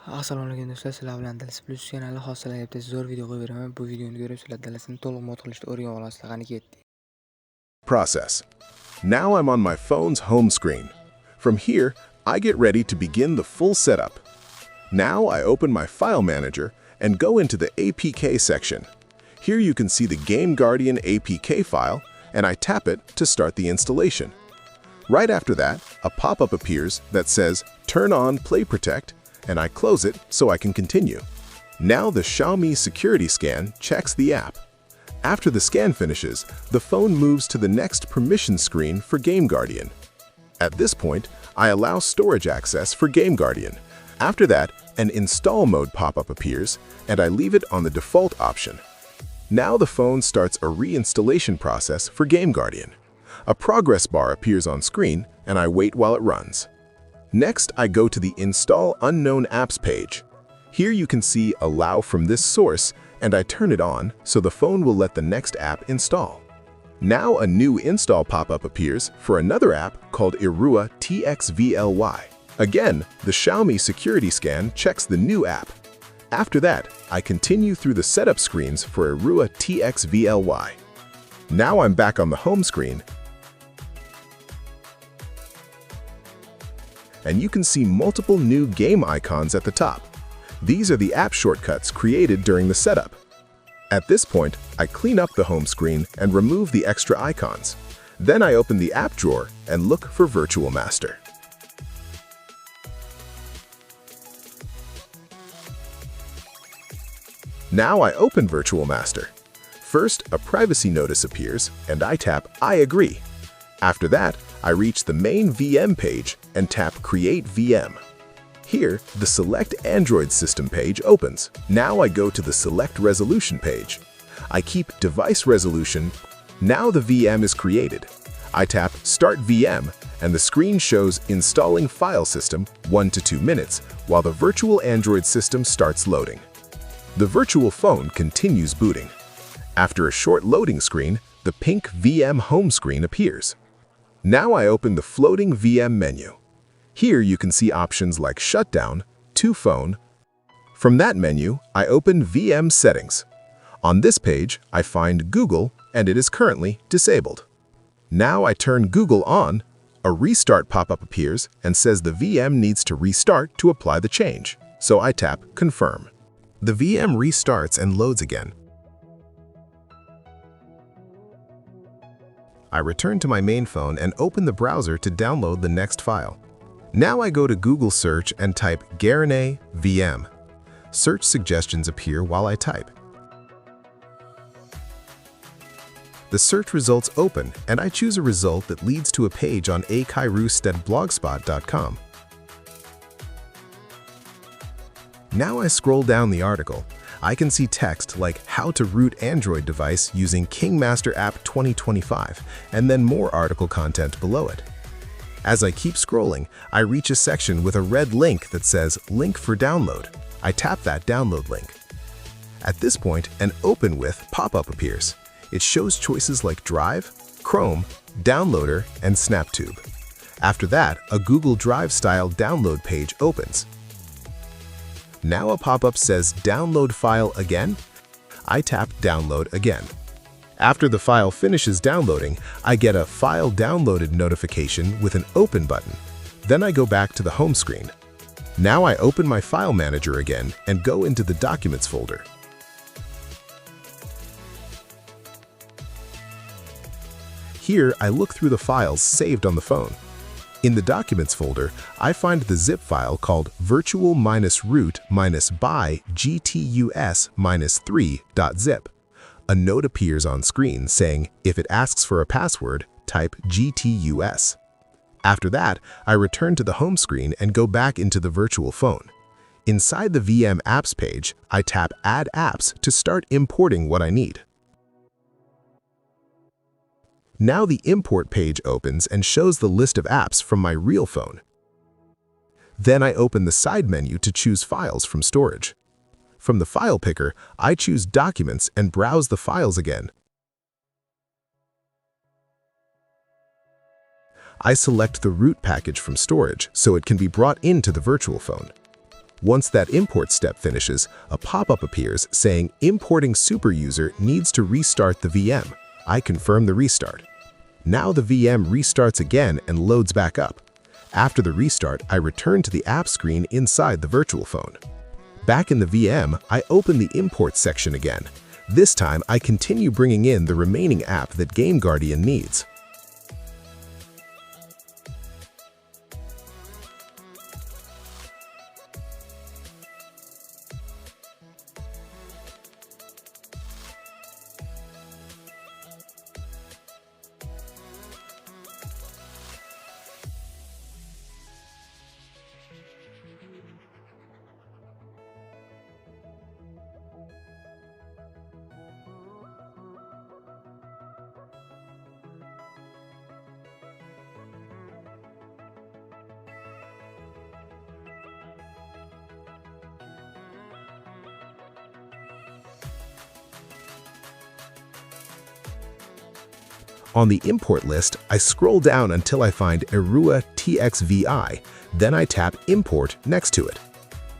Assalomu alaykum do'stlar, sizlar bilan Dalas Plus kanali hosilayapti. Zo'r video qo'yib beraman. Bu videoni ko'rib sizlar Dalasni to'liq mod qilishni o'rganib olasizlar. Qani ketdik. Process. Now I'm on my phone's home screen. From here, I get ready to begin the full setup. Now I open my file manager and go into the APK section. Here you can see the Game Guardian APK file, and I tap it to start the installation. Right after that, a pop-up appears that says Turn on Play Protect, and I close it so I can continue. Now the Qilamiz security scan checks the app. After the scan finishes, the phone moves to the next permission screen for Game Guardian. At this point, I allow storage access for Game Guardian. After that, an install mode pop-up appears, and I leave it on the default option. Now the phone starts a reinstallation process for Game Guardian. A progress bar appears on screen, and I wait while it runs. Next, I go to the Install Unknown Apps page. Here you can see Allow from this source, and I turn it on so the phone will let the next app install. Now a new install pop-up appears for another app called Irua TXVLY. Again, the Qilamiz security scan checks the new app. After that, I continue through the setup screens for Irua TXVLY. Now I'm back on the home screen, and you can see multiple new game icons at the top. These are the app shortcuts created during the setup. At this point, I clean up the home screen and remove the extra icons. Then I open the app drawer and look for Virtual Master. Now I open Virtual Master. First, a privacy notice appears, and I tap I agree. After that, I reach the main VM page and tap Create VM. Here, the Select Android System page opens. Now I go to the Select Resolution page. I keep Device Resolution. Now the VM is created. I tap Start VM, and the screen shows Installing File System 1 to 2 minutes while the virtual Android system starts loading. The virtual phone continues booting. After a short loading screen, the pink VM home screen appears. Now I open the floating VM menu. Here you can see options like Shutdown, To Phone. From that menu, I open VM Settings. On this page, I find Google, and it is currently disabled. Now I turn Google on. A restart pop-up appears and says the VM needs to restart to apply the change, so I tap Confirm. The VM restarts and loads again. I return to my main phone and open the browser to download the next file. Now I go to Google Search and type Qilamiz VM. Search suggestions appear while I type. The search results open, and I choose a result that leads to a page on akairustedblogspot.com. Now I scroll down the article. I can see text like How to Root Android Device using KingMaster App 2025, and then more article content below it. As I keep scrolling, I reach a section with a red link that says Link for Download. I tap that download link. At this point, an Open With pop-up appears. It shows choices like Drive, Chrome, Downloader, and SnapTube. After that, a Google Drive-style download page opens. Now a pop-up says Download File Again. I tap Download again. After the file finishes downloading, I get a File Downloaded notification with an Open button. Then I go back to the home screen. Now I open my file manager again and go into the Documents folder. Here, I look through the files saved on the phone. In the Documents folder, I find the zip file called virtual-root-by-gtus-3.zip. A note appears on screen saying if it asks for a password, type GTUS. After that, I return to the home screen and go back into the virtual phone. Inside the VM Apps page, I tap Add Apps to start importing what I need. Now the import page opens and shows the list of apps from my real phone. Then I open the side menu to choose files from storage. From the file picker, I choose Documents and browse the files again. I select the root package from storage so it can be brought into the virtual phone. Once that import step finishes, a pop-up appears saying importing superuser needs to restart the VM. I confirm the restart. Now the VM restarts again and loads back up. After the restart, I return to the app screen inside the virtual phone. Back in the VM, I open the import section again. This time, I continue bringing in the remaining app that Game Guardian needs. On the import list, I scroll down until I find Erua TXVI, then I tap Import next to it.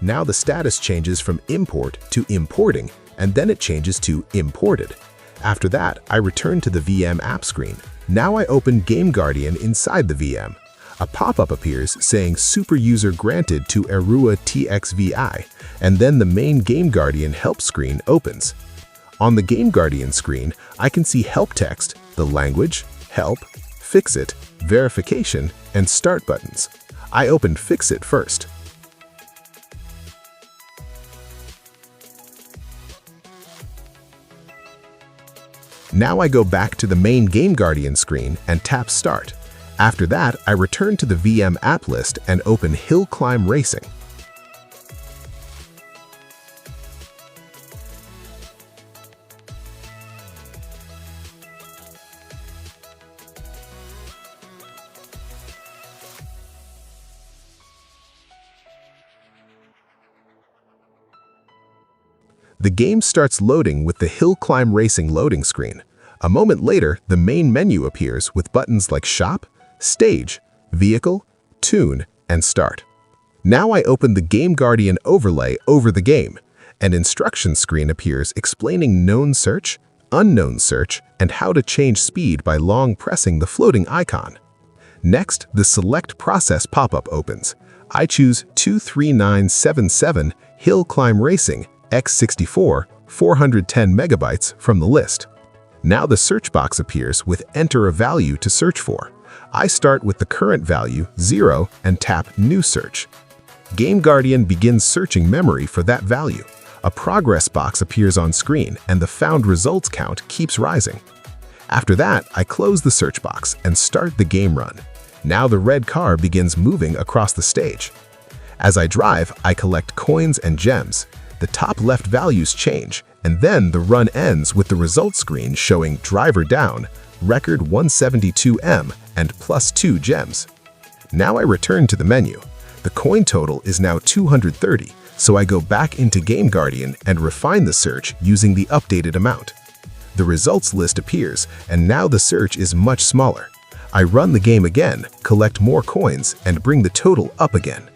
Now the status changes from Import to Importing, and then it changes to Imported. After that, I return to the VM app screen. Now I open Game Guardian inside the VM. A pop-up appears saying Super User Granted to Erua TXVI, and then the main Game Guardian help screen opens. On the Game Guardian screen, I can see help text, the language, help, fix-it, verification, and start buttons. I opened fix-it first. Now I go back to the main Game Guardian screen and tap Start. After that, I return to the VM app list and open Hill Climb Racing. The game starts loading with the Hill Climb Racing loading screen. A moment later, the main menu appears with buttons like Shop, Stage, Vehicle, Tune, and Start. Now I open the Game Guardian overlay over the game. An instruction screen appears explaining known search, unknown search, and how to change speed by long pressing the floating icon. Next, the Select Process pop-up opens. I choose 23977 Hill Climb Racing x64 410 megabytes from the list. Now the search box appears with Enter a value to search for. I start with the current value, 0, and tap New Search. Game Guardian begins searching memory for that value. A progress box appears on screen and the found results count keeps rising. After that, I close the search box and start the game run. Now the red car begins moving across the stage. As I drive, I collect coins and gems. The top left values change, and then the run ends with the results screen showing driver down, record 172M, and +2 gems. Now I return to the menu. The coin total is now 230, so I go back into Game Guardian and refine the search using the updated amount. The results list appears, and now the search is much smaller. I run the game again, collect more coins, and bring the total up again.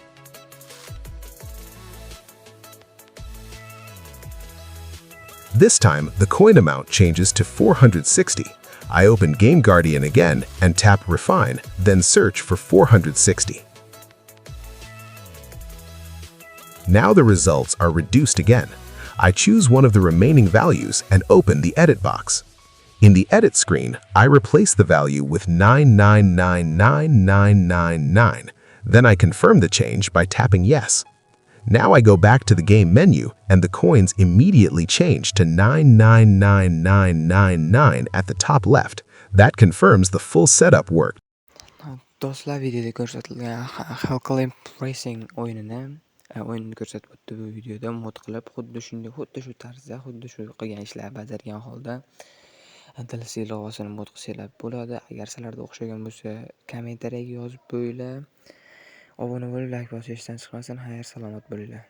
This time, the coin amount changes to 460. I open Game Guardian again and tap Refine, then search for 460. Now the results are reduced again. I choose one of the remaining values and open the edit box. In the edit screen, I replace the value with 9999999. Then I confirm the change by tapping Yes. Now I go back to the game menu and the coins immediately change to 999999 at the top left. That confirms the full setup worked. Do'stlar, videoda ko'rsatilgan Hill Climb Racing o'yinini ko'rsatib o'tdi bu videoda mod qilib, xuddi shu tarzda, xuddi shu qilgan ishlar bajargan holda DLC ilovasini mod qilsanglar bo'ladi. Agar sizlarda o'xshagan bo'lsa, kommentariyaga yozib qo'yinglar. Obuna bo'lib, like bosib, esdan chiqmasin. Xayr, salomat bo'linglar.